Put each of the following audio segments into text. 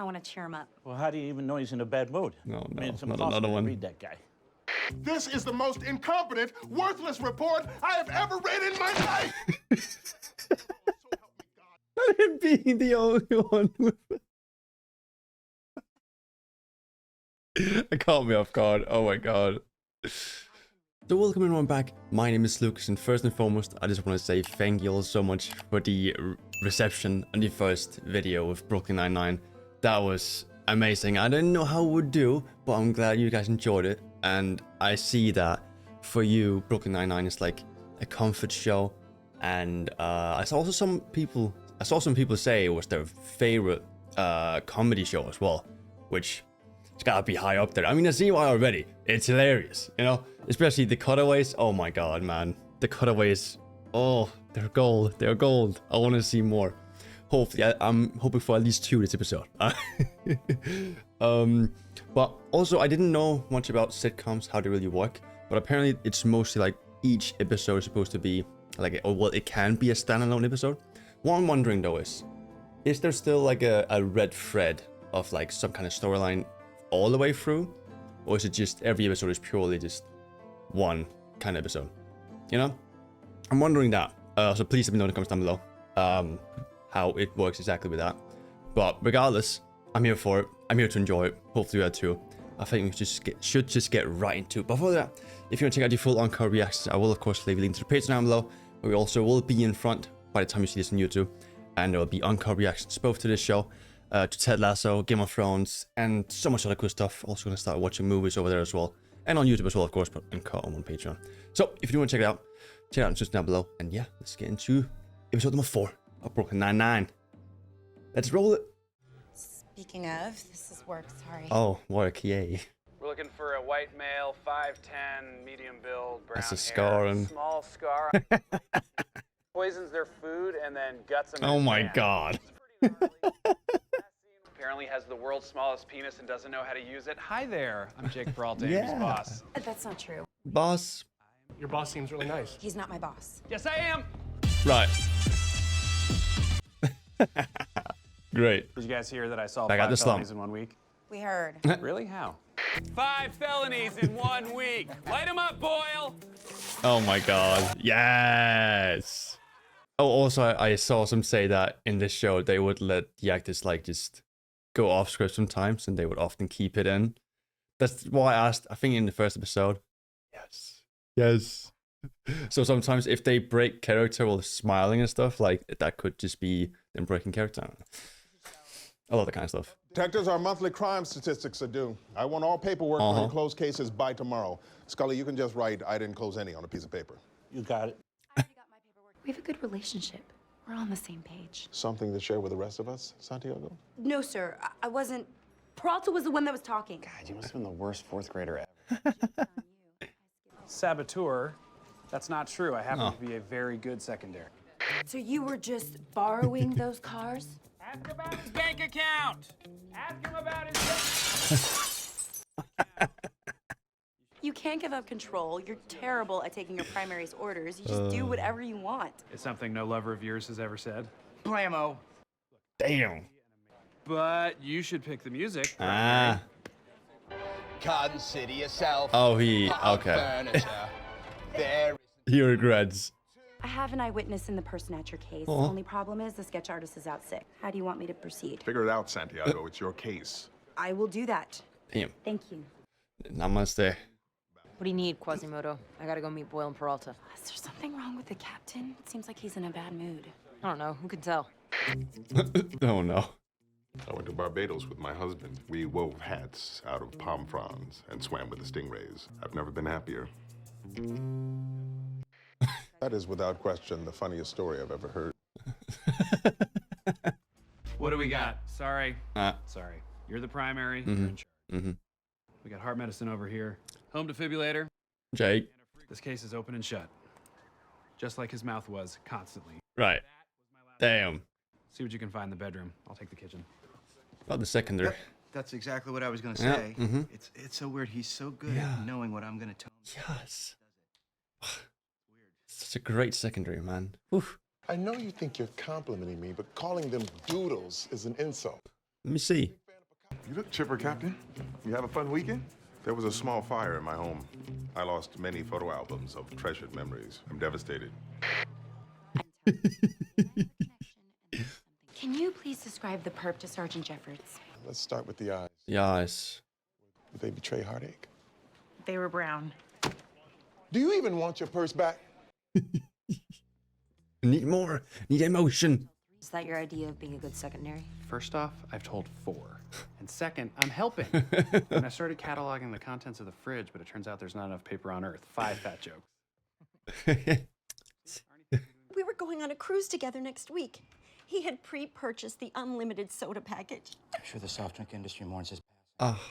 I want to cheer him up. Well, how do you even know he's in a bad mood? No, I mean, it's not impossible another to one. read that guy. This is the most incompetent, worthless report I have ever read in my life! Him being the only one with it caught me off guard. Oh my god. So welcome everyone back. My name is Lucas, and first and foremost, I just want to say thank you all so much for the reception on the first video of Brooklyn Nine-Nine. That was amazing. I didn't know how it would do, but I'm glad you guys enjoyed it. And I see that for you, Brooklyn Nine-Nine is like a comfort show. And I saw some people say it was their favorite comedy show as well, which it's gotta be high up there. I mean, I see why already. It's hilarious, you know, especially the cutaways. Oh my god, man, the cutaways. Oh, they're gold. They're gold. I want to see more. Hopefully, I'm hoping for at least 2 this episode. But also, I didn't know much about sitcoms, how they really work. But apparently, it's mostly like each episode is supposed to be like, or well, it can be a standalone episode. What I'm wondering though is there still like a red thread of like some kind of storyline all the way through, or is it just every episode is purely just one kind of episode? You know, I'm wondering that. So please let me know in the comments down below how it works exactly with that. But regardless, I'm here for it. I'm here to enjoy it. Hopefully you are too. I think we should just get right into it. But for that, if you want to check out the full on-card reactions, I will of course leave a link to the page down below. But we also will be in front by the time you see this on YouTube, and there will be on-card reactions both to this show, to Ted Lasso, Game of Thrones, and so much other cool stuff. Also going to start watching movies over there as well, and on YouTube as well, of course, but in cut on Patreon. So if you do want to check it out in the description down below. And yeah, let's get into episode number 4 of Brooklyn Nine-Nine. Let's roll it. Speaking of, this is work, sorry. Oh, work, yay. We're looking for a white male, 5'10", medium build, brown That's a hair, scar and... small scar. Poisons their food and then guts them. Oh my god. Apparently has the world's smallest penis and doesn't know how to use it. Hi there, I'm Jake Peralta, Amy's boss. That's not true. Boss. Your boss seems really nice. He's not my boss. Yes, I am. Right. Great. Did you guys hear that I saw Back out 5 the slum. felonies in 1 week? We heard. Really? How? 5 felonies in 1 week. Light them up, Boyle. Oh my god. Yes. Oh, also, I saw some say that in this show, they would let the actors like just go off script sometimes, and they would often keep it in. That's why I asked, I think in the first episode. Yes. Yes. So sometimes if they break character while smiling and stuff, like that could just be them breaking character. I love that kind of stuff. Detectives, our monthly crime statistics are due. I want all paperwork for any closed cases by tomorrow. Scully, you can just write, I didn't close any on a piece of paper. You got it. I already got my paperwork. We have a good relationship. We're on the same page. Something to share with the rest of us, Santiago? No, sir. I wasn't. Peralta was the one that was talking. God, you must have been the worst 4th grader ever. Saboteur. That's not true. I happen to be a very good secondary. So you were just borrowing those cars? Ask about his bank account. Ask him about his... You can't give up control. You're terrible at taking your primary's orders. You just do whatever you want. It's something no lover of yours has ever said. Blammo. Damn. But you should pick the music. Ah. Consider yourself. Oh, he... part of Okay. furniture. There He regrets. I have an eyewitness in the person at your case. The only problem is the sketch artist is out sick. How do you want me to proceed? Figure it out, Santiago. It's your case. I will do that. Damn. Thank you. Namaste. What do you need, Quasimodo? I gotta go meet Boyle and Peralta. Is there something wrong with the captain? It seems like he's in a bad mood. I don't know. Who can tell? Oh no. I went to Barbados with my husband. We wove hats out of palm fronds and swam with the stingrays. I've never been happier. That is without question the funniest story I've ever heard. What do we got? Sorry. Sorry. You're the primary. You're in charge. We got heart medicine over here. Home defibrillator. Jake. This case is open and shut. Just like his mouth was constantly. Right. Damn. See what you can find in the bedroom. I'll take the kitchen. About the secondary. Yep, that's exactly what I was gonna Yeah, say. It's so weird. He's so good at knowing what I'm gonna tell him. Yes. Such a great secondary, man. Oof. I know you think you're complimenting me, but calling them doodles is an insult. Let me see. You look chipper, Captain. You have a fun weekend? There was a small fire in my home. I lost many photo albums of treasured memories. I'm devastated. Can you please describe the perp to Sergeant Jeffords? Let's start with the eyes. Yes. Did they betray heartache? They were brown. Do you even want your purse back? Need more. Need emotion. Is that your idea of being a good secondary? First off, I've told 4. And second, I'm helping. And I started cataloging the contents of the fridge, but it turns out there's not enough paper on Earth. 5 fat jokes. We were going on a cruise together next week. He had pre-purchased the unlimited soda package. I'm sure the soft drink industry mourns his Ah.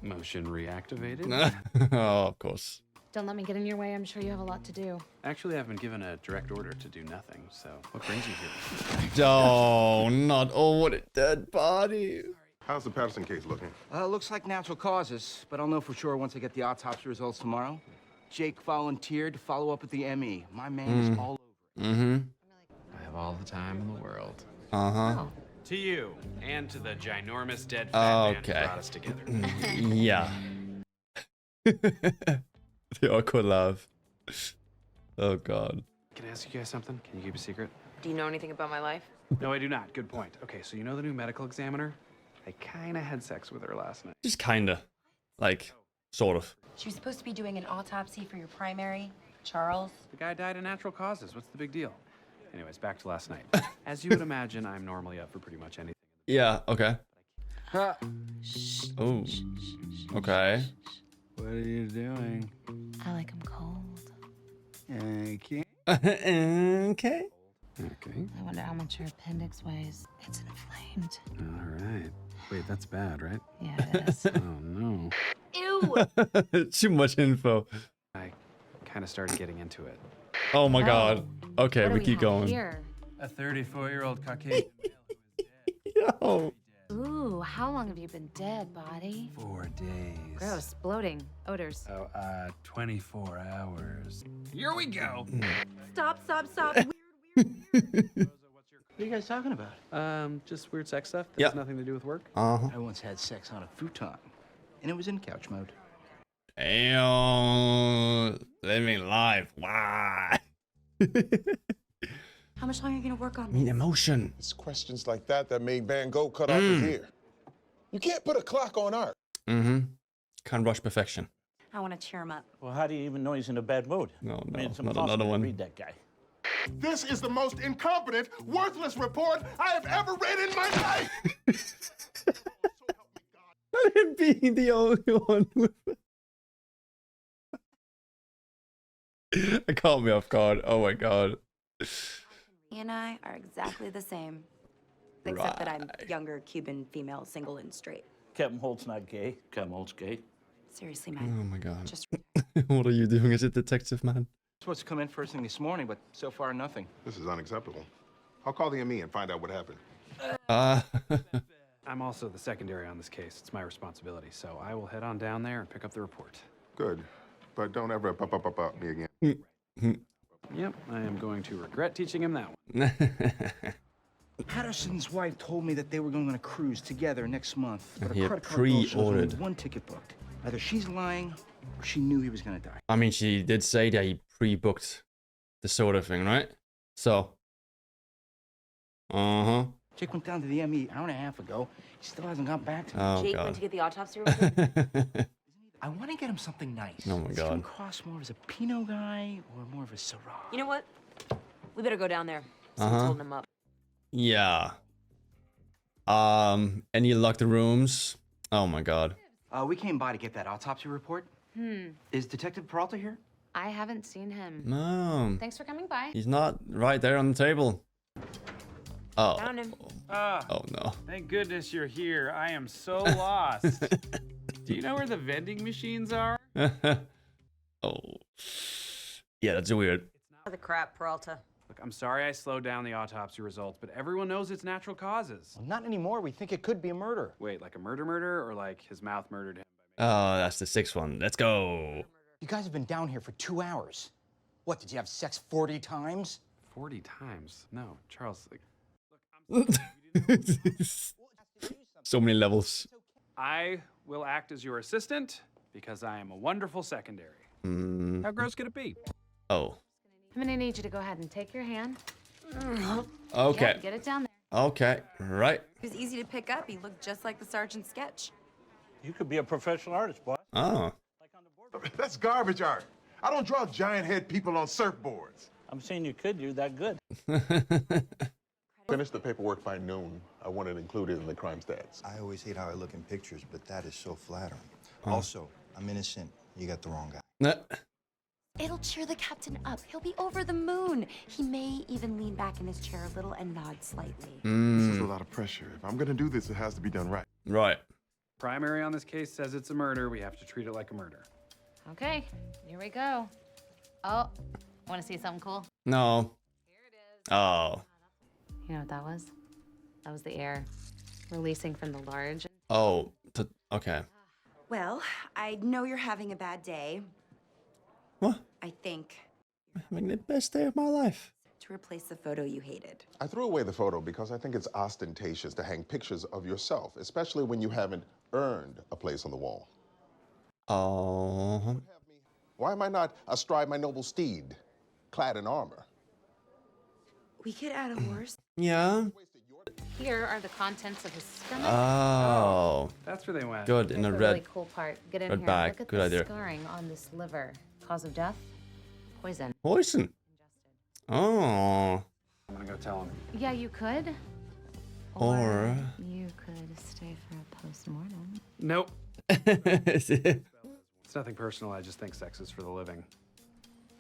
Motion reactivated. Oh, of course. Don't let me get in your way. I'm sure you have a lot to do. Actually, I've been given a direct order to do nothing, so what brings you here? Oh, not what a dead body. How's the Patterson case looking? Looks like natural causes, but I'll know for sure once I get the autopsy results tomorrow. Jake volunteered to follow up with the ME. My man is all over it. Mm-hmm. I have all the time in the world. Uh-huh. Oh. To you, and to the ginormous dead fat man who brought us together. Yeah. The awkward laugh. Oh, God. Can I ask you guys something? Can you keep a secret? Do you know anything about my life? No, I do not. Good point. Okay, so you know the new medical examiner? I kind of had sex with her last night. Just kinda. Like, sort of. She was supposed to be doing an autopsy for your primary, Charles. The guy died of natural causes. What's the big deal? Anyways, back to last night. As you would imagine, I'm normally up for pretty much anything. Yeah, okay. Oh. Okay. What are you doing? I like him cold. Okay. Okay. Okay. I wonder how much your appendix weighs. It's inflamed. All right. Wait, that's bad, right? Yeah, it is. Oh, no. Ew! Too much info. I kind of started getting into it. Oh my Oh. God. Okay, What do we keep have going. Here? A 34-year-old Caucasian Yo. Ooh, how long have you been dead, body? 4 days. Gross, bloating, odors. Oh, 24 hours. Here we go. Stop. What are you guys talking about? Just weird sex stuff that Yeah. has nothing to do with work. Uh-huh. I once had sex on a futon, and it was in couch mode. Damn. Living life. Why? How much longer are you gonna work on I mean, this? emotion. It's questions like that made Van Gogh cut off his ear. You can't put a clock on art. Mm-hmm. Can't rush perfection. I want to cheer him up. Well, how do you even know he's in a bad mood? No, I mean, it's not impossible another to one. read that guy. This is the most incompetent, worthless report I have ever read in my life! Him being the only one with it caught me off guard. Oh my God. He and I are exactly the same. Except that I'm Right. younger, Cuban, female, single, and straight. Captain Holt's not gay. Captain Holt's gay. Seriously, Oh man. my God. Just What are you doing as a detective, man? Supposed to come in first thing this morning, but so far nothing. This is unacceptable. I'll call the ME and find out what happened. I'm also the secondary on this case. It's my responsibility, so I will head on down there and pick up the report. Good. But don't ever up me again. Yep, I am going to regret teaching him that one. Patterson's wife told me that they were going on a cruise together next month, but He her had credit card bill shows only pre-ordered. 1 ticket booked. Either she's lying or she knew he was going to die. I mean, she did say that he pre-booked the soda thing, right? So. Uh-huh. Jake went down to the ME an hour and a half ago. He still hasn't got back to me. Oh Jake went God. to get the autopsy report? I want to get him something nice. Oh my Does he God. come across more as a Pinot guy or more of a Syrah? You know what? We better go down there. Someone's Uh-huh. holding him up. Yeah. Any locked rooms? Oh my God. We came by to get that autopsy report. Is Detective Peralta here? I haven't seen him. No. Thanks for coming by. He's not right there on the table. Oh. Found him. Oh no. Thank goodness you're here. I am so lost. Do you know where the vending machines are? Oh. Yeah, that's weird. The crap, Peralta. Look, I'm sorry I slowed down the autopsy results, but everyone knows it's natural causes. Well, not anymore. We think it could be a murder. Wait, like a murder, or like his mouth murdered him? Oh, that's the sixth one. Let's go. You guys have been down here for 2 hours. What, did you have sex 40 times? 40 times? No, Charles, like, So many levels. I will act as your assistant because I am a wonderful secondary. How gross could it be? Oh. I'm gonna need you to go ahead and take your hand. Okay. Yep, get it down there. Okay. Right. He was easy to pick up. He looked just like the sergeant's sketch. You could be a professional artist, boy. Oh. That's garbage art. I don't draw giant head people on surfboards. I'm saying you could do that good. Finish the paperwork by noon. I want it included in the crime stats. I always hate how I look in pictures, but that is so flattering. Also, I'm innocent. You got the wrong guy. Nah. It'll cheer the captain up. He'll be over the moon. He may even lean back in his chair a little and nod slightly. This is a lot of pressure. If I'm gonna do this, it has to be done right. Right. Primary on this case says it's a murder. We have to treat it like a murder. Okay, here we go. Oh, want to see something cool? No. Here it is. Oh. You know what that was? That was the air releasing from the large. Oh. Okay. Well, I know you're having a bad day. What? I think. Having the best day of my life. To replace the photo you hated. I threw away the photo because I think it's ostentatious to hang pictures of yourself, especially when you haven't earned a place on the wall. Oh. Why am I not astride my noble steed, clad in armor? We could add a horse. Yeah. Here are the contents of his stomach. Oh. That's where they went. Good. In Here's a the red. really cool part. Get in red here. bag. Look at Good the idea. scarring on this liver. Cause of death? Poison. Poison. Oh. I'm gonna go tell him. Yeah, you could. Or. You could stay for a post-mortem. Nope. Is it? It's nothing personal. I just think sex is for the living.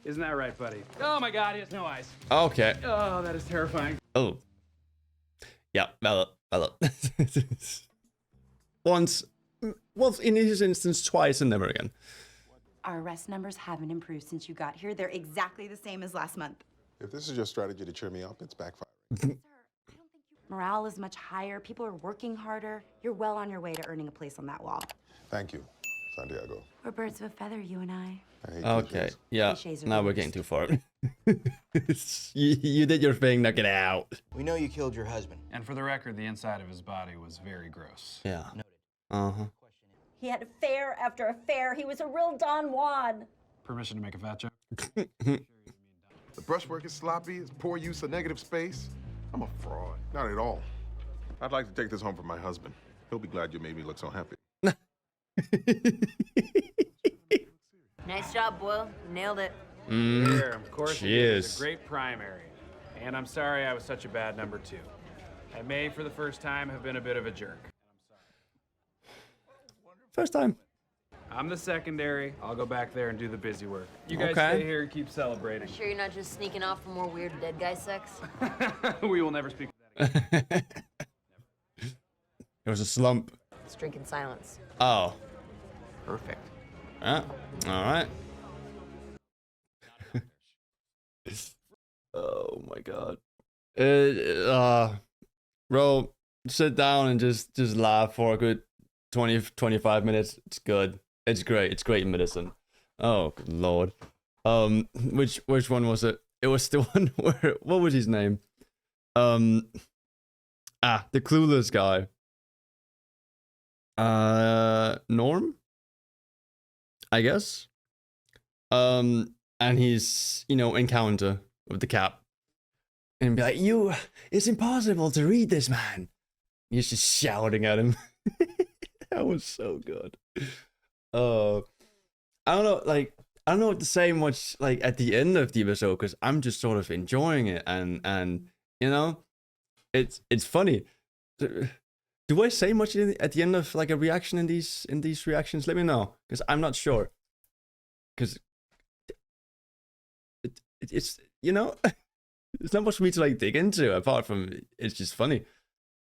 Isn't that right, buddy? Oh my God, he has no eyes. Okay. Oh, that is terrifying. Oh. Yeah, valid. Once. Well, in this instance, twice and never again. Our arrest numbers haven't improved since you got here. They're exactly the same as last month. If this is your strategy to cheer me up, it's backfiring. Sir, I don't think morale is much higher. People are working harder. You're well on your way to earning a place on that wall. Thank you, Santiago. We're birds of a feather, you and I. I hate Okay. cliches. Yeah. Cliches are Now the we're worst. getting too far. you did your thing. Now get out. We know you killed your husband. And for the record, the inside of his body was very gross. Yeah. Uh-huh. He had affair after affair. He was a real Don Juan. Permission to make a fat joke? The brushwork is sloppy, it's poor use of negative space. I'm a fraud. Not at all. I'd like to take this home for my husband. He'll be glad you made me look so happy. Nice job, Boyle. Nailed it. Here, of course, it Cheers. is a great primary. And I'm sorry I was such a bad number 2. I may, for the first time, have been a bit of a jerk. First time. I'm the secondary. I'll go back there and do the busy work. You guys Okay. stay here and keep celebrating. Sure you're not just sneaking off for more weird dead guy sex? We will never speak of that again. It was a slump. Let's drink in silence. Oh. Perfect. Yeah. All right. Oh my god. Bro, sit down and just laugh for a good 20-25 minutes. It's good. It's great. It's great medicine. Oh good lord. Which one was it? It was the one where what was his name? The clueless guy. Norm? I guess. And his, encounter with the cap. And be like, it's impossible to read this, man. He's just shouting at him. That was so good. I don't know, I don't know what to say much, at the end of the episode, because I'm just sort of enjoying it, and it's funny. Do I say much at the end of, a reaction in these reactions? Let me know, because I'm not sure. Because it's, there's not much for me to, dig into, apart from it's just funny.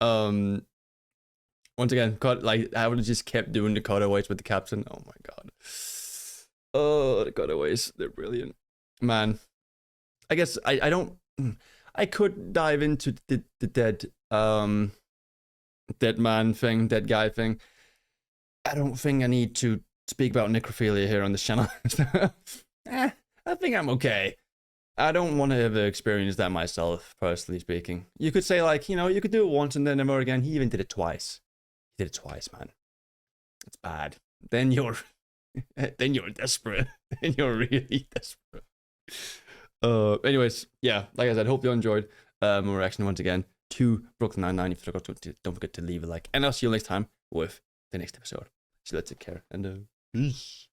Once again, I would have just kept doing the cutaways with the captain. Oh my god. Oh, the cutaways, they're brilliant. Man, I guess I don't... I could dive into the dead man thing, dead guy thing. I don't think I need to speak about necrophilia here on this channel. I think I'm okay. I don't want to ever experience that myself, personally speaking. You could say, you could do it once and then never again. He even did it twice. He did it twice, man. It's bad. Then you're desperate. Then you're really desperate. Anyways, yeah, like I said, hope you enjoyed my reaction once again to Brooklyn Nine-Nine. If you forgot to, don't forget to leave a like. And I'll see you next time with the next episode. So let's take care and peace.